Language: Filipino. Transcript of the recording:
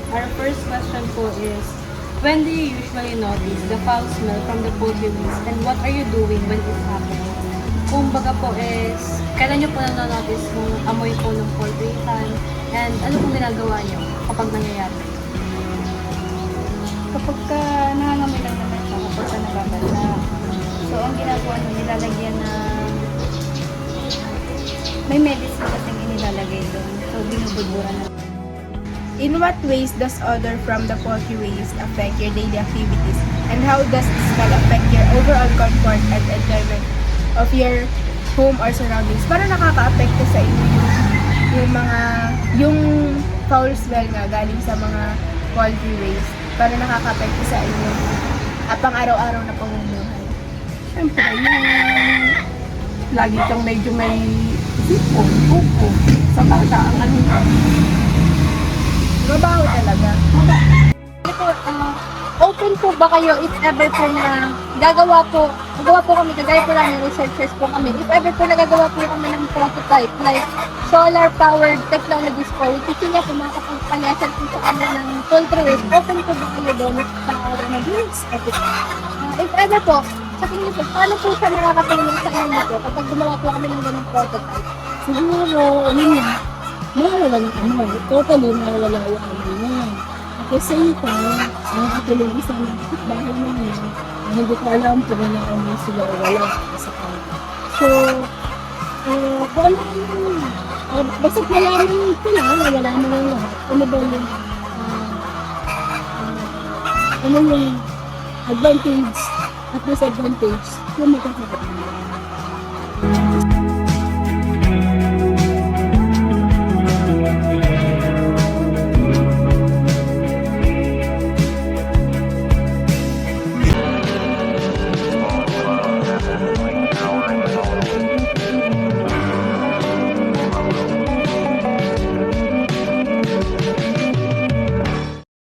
Our first question po is, when do you usually notice the foul smell from the poultry waste and what are you doing when it happens? Kung baga po is, kailan nyo po na-notice yung amoy po ng poultry can and ano pong ginagawa nyo kapag nangyayari? Kapag ka nangangamoy lang naman siya, kapag ka nababasa. So, ang ginagawa nyo, nilalagyan na may medicine kasing inilalagay doon. So, binubudburan na. In what ways does odor from the poultry waste affect your daily activities? And how does the smell affect your overall comfort and enjoyment of your home or surroundings? Para nakaka-apekto sa inyo yung foul smell nga galing sa mga poultry waste. Para nakaka-apekto sa inyo pang-araw-araw na pamumuhay. Siyempre, lagi kang medyo may sipon, pupo, sa bata ang ano ka. Mabaho talaga. Open po ba kayo if ever po na gagawa po kami, kagaya po lang yung researchers po kami, if ever po nagagawa po kami ng prototype like solar powered technologies po, kasi nga po makakapagpalasan po sa kami ng poultry waste, open po ba kayo doon sa na this episode? If ever po, sa tingin po, paano po siya nakakatulong sa inyo po kapag gumawa po kami ng ganung prototype? Siguro, yun nga, mawawala ng amoy. Totally mawawala yung amoy niya. At the same time, nakakatulong isa ng bahay namin na hindi ko alam kung ano amoy sila o wala sa kanila. So, kung ano yun, basta malaman ko na, wala mo lang lahat. Ano ba yung, ano yung advantage at disadvantage yung magkakaroon.